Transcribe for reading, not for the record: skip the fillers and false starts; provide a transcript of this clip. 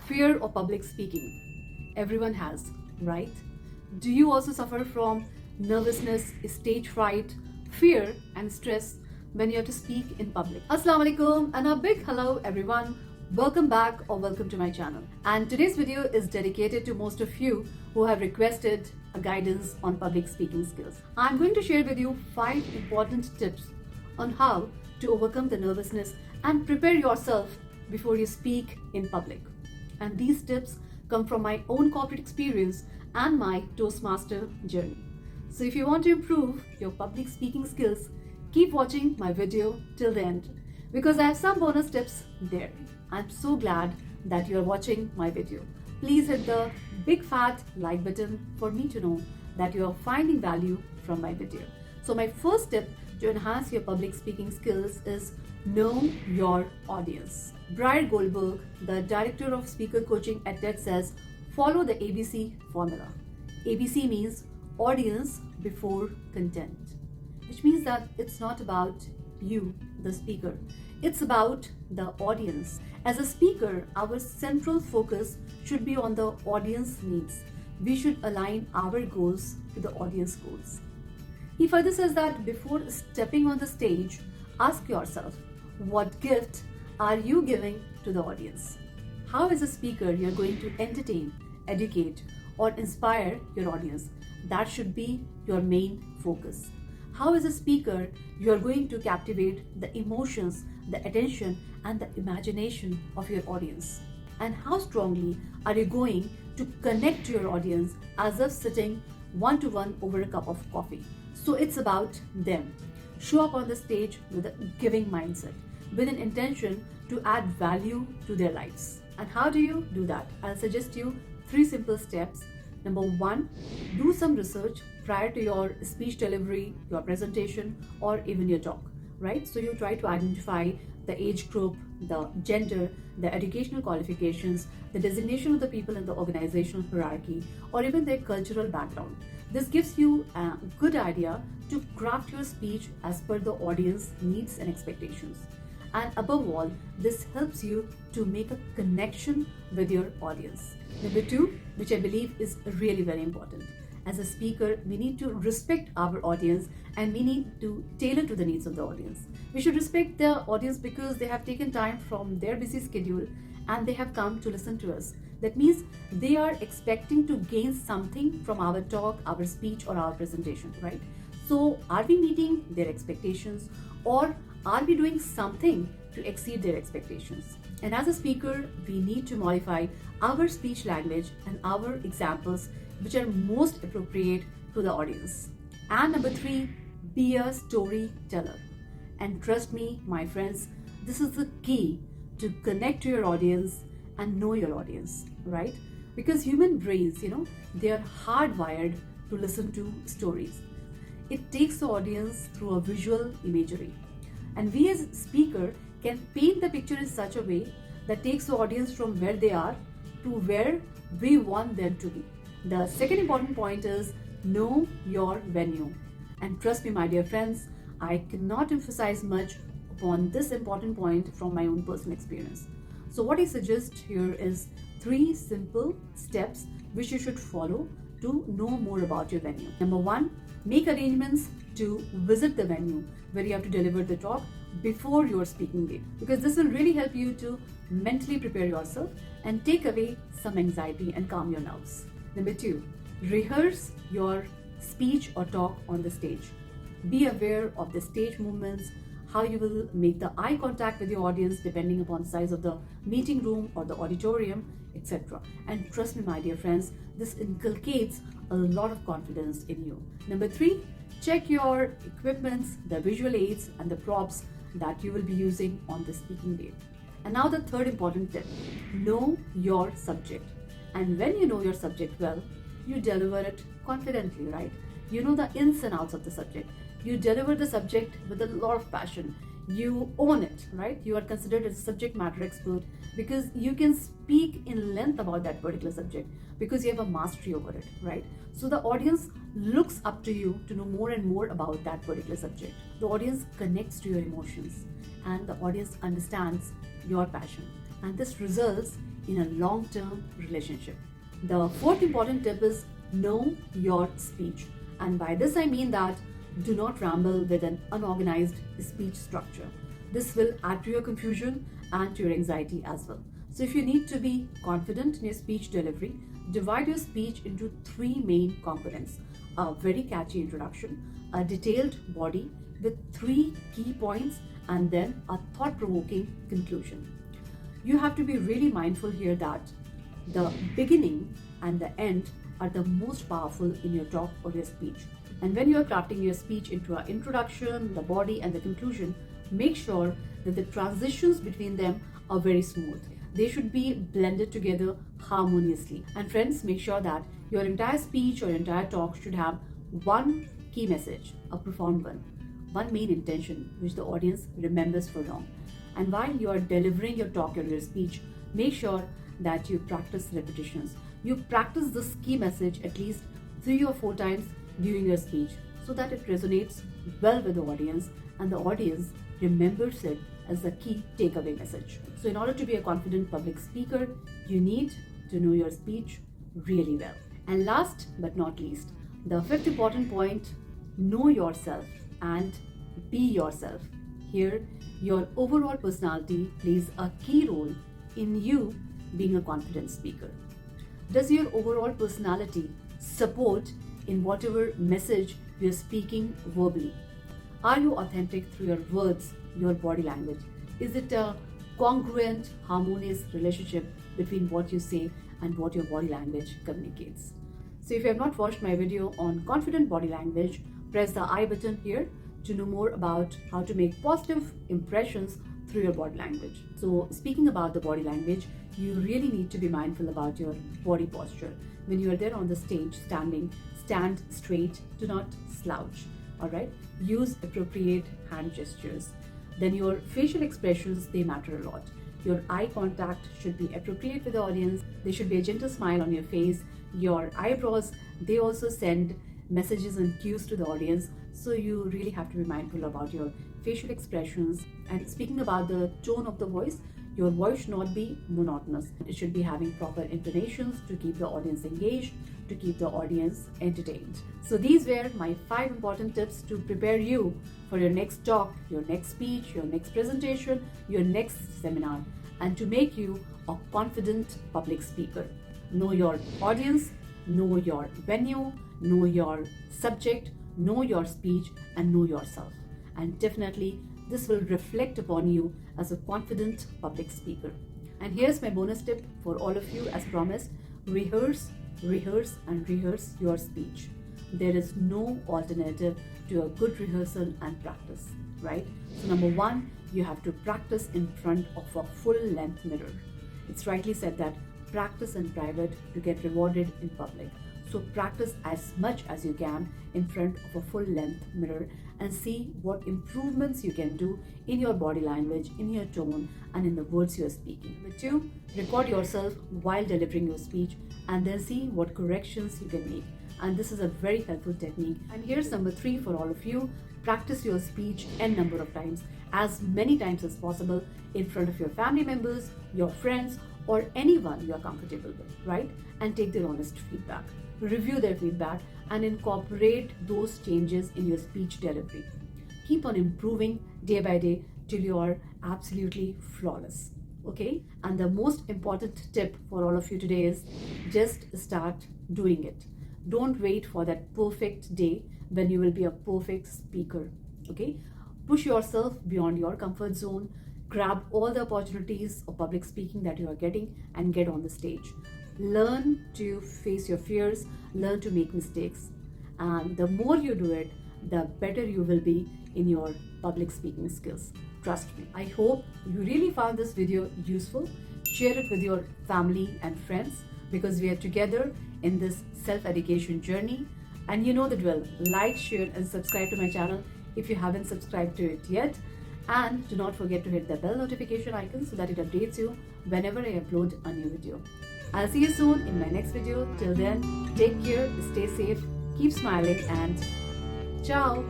Fear of public speaking. Everyone has, right? Do you also suffer from nervousness, stage fright, fear, and stress when you have to speak in public? Assalamu alaikum and a big hello everyone. Welcome back or welcome to my channel. And today's video is dedicated to most of you who have requested a guidance on public speaking skills. I'm going to share with you 5 important tips on how to overcome the nervousness and prepare yourself before you speak in public. And these tips come from my own corporate experience and my Toastmaster journey. So if you want to improve your public speaking skills, keep watching my video till the end because I have some bonus tips there. I'm so glad that you are watching my video. Please hit the big fat like button for me to know that you are finding value from my video. So my first tip to enhance your public speaking skills is know your audience. Briar Goldberg, the director of speaker coaching at TED, says, follow the ABC formula. ABC means audience before content, which means that it's not about you, the speaker. It's about the audience. As a speaker, our central focus should be on the audience needs. We should align our goals to the audience goals. He further says that before stepping on the stage, ask yourself, what gift are you giving to the audience? How, as a speaker, you're going to entertain, educate, or inspire your audience? That should be your main focus. How, as a speaker, you are going to captivate the emotions, the attention, and the imagination of your audience? And how strongly are you going to connect to your audience as if sitting one-to-one over a cup of coffee? So it's about them. Show up on the stage with a giving mindset, with an intention to add value to their lives. And how do you do that? I'll suggest you 3 simple steps. Number 1, do some research prior to your speech delivery, your presentation, or even your talk, right? So you try to identify the age group, the gender, the educational qualifications, the designation of the people in the organizational hierarchy, or even their cultural background. This gives you a good idea to craft your speech as per the audience needs and expectations. And above all, this helps you to make a connection with your audience. Number 2, which I believe is really very important. As a speaker, we need to respect our audience and we need to tailor to the needs of the audience. We should respect the audience because they have taken time from their busy schedule and they have come to listen to us. That means they are expecting to gain something from our talk, our speech, or our presentation, right? So are we meeting their expectations or are we doing something to exceed their expectations? And as a speaker, we need to modify our speech language and our examples which are most appropriate to the audience. And number 3, be a storyteller. And trust me, my friends, this is the key to connect to your audience and know your audience, right? Because human brains, they are hardwired to listen to stories. It takes the audience through a visual imagery. And we as speaker can paint the picture in such a way that takes the audience from where they are to where we want them to be. The second important point is know your venue. And trust me, my dear friends, I cannot emphasize much upon this important point from my own personal experience. So what I suggest here is 3 simple steps which you should follow to know more about your venue. Number 1, make arrangements to visit the venue where you have to deliver the talk before your speaking day, because this will really help you to mentally prepare yourself and take away some anxiety and calm your nerves. Number 2, rehearse your speech or talk on the stage. Be aware of the stage movements, how you will make the eye contact with your audience depending upon the size of the meeting room or the auditorium, etc. And trust me, my dear friends, this inculcates a lot of confidence in you. Number 3, check your equipments, the visual aids and the props that you will be using on the speaking day. And now the third important tip, know your subject. And when you know your subject well, you deliver it confidently, right? You know the ins and outs of the subject. You deliver the subject with a lot of passion. You own it, right? You are considered as a subject matter expert because you can speak in length about that particular subject because you have a mastery over it, right? So the audience looks up to you to know more and more about that particular subject. The audience connects to your emotions and the audience understands your passion. And this results in a long-term relationship. The fourth important tip is know your speech. And by this I mean that do not ramble with an unorganized speech structure. This will add to your confusion and to your anxiety as well. So if you need to be confident in your speech delivery, divide your speech into three main components: a very catchy introduction, a detailed body with three key points, and then a thought-provoking conclusion. You have to be really mindful here that the beginning and the end are the most powerful in your talk or your speech. And when you are crafting your speech into an introduction, the body, and the conclusion, make sure that the transitions between them are very smooth. They should be blended together harmoniously. And friends, make sure that your entire speech or entire talk should have one key message, a profound one main intention which the audience remembers for long. And while you are delivering your talk or your speech, make sure that you practice repetitions. You practice this key message at least 3 or 4 times during your speech so that it resonates well with the audience and the audience remembers it as the key takeaway message. So in order to be a confident public speaker, you need to know your speech really well. And last but not least, the fifth important point, know yourself and be yourself. Here, your overall personality plays a key role in you being a confident speaker. Does your overall personality support in whatever message you're speaking verbally? Are you authentic through your words, your body language? Is it a congruent, harmonious relationship between what you say and what your body language communicates? So if you have not watched my video on confident body language, press the I button here to know more about how to make positive impressions through your body language. So speaking about the body language, you really need to be mindful about your body posture. When you are there on the stage standing, stand straight, do not slouch. All right, use appropriate hand gestures. Then your facial expressions, they matter a lot. Your eye contact should be appropriate with the audience. There should be a gentle smile on your face. Your eyebrows, they also send messages and cues to the audience. So you really have to be mindful about your facial expressions. And speaking about the tone of the voice, your voice should not be monotonous. It should be having proper intonations to keep the audience engaged, to keep the audience entertained. So these were my 5 important tips to prepare you for your next talk, your next speech, your next presentation, your next seminar, and to make you a confident public speaker. Know your audience, know your venue, know your subject, know your speech, and know yourself. And definitely this will reflect upon you as a confident public speaker. And here's my bonus tip for all of you as promised: rehearse, rehearse, and rehearse your speech. There is no alternative to a good rehearsal and practice, right? So number 1, you have to practice in front of a full-length mirror. It's rightly said that practice in private to get rewarded in public. So practice as much as you can in front of a full-length mirror and see what improvements you can do in your body language, in your tone, and in the words you are speaking. Number 2, record yourself while delivering your speech and then see what corrections you can make. And this is a very helpful technique. And here's number 3 for all of you: practice your speech n number of times, as many times as possible, in front of your family members, your friends, or anyone you are comfortable with, right? And take their honest feedback. Review their feedback and incorporate those changes in your speech delivery. Keep on improving day by day till you are absolutely flawless. Okay? And the most important tip for all of you today is just start doing it. Don't wait for that perfect day when you will be a perfect speaker. Okay? Push yourself beyond your comfort zone. Grab all the opportunities of public speaking that you are getting and get on the stage. Learn to face your fears, learn to make mistakes. And the more you do it, the better you will be in your public speaking skills. Trust me. I hope you really found this video useful. Share it with your family and friends, because we are together in this self-education journey. And you know the drill. Like, share, and subscribe to my channel if you haven't subscribed to it yet. And do not forget to hit the bell notification icon so that it updates you whenever I upload a new video. I'll see you soon in my next video. Till then, take care, stay safe, keep smiling, and ciao.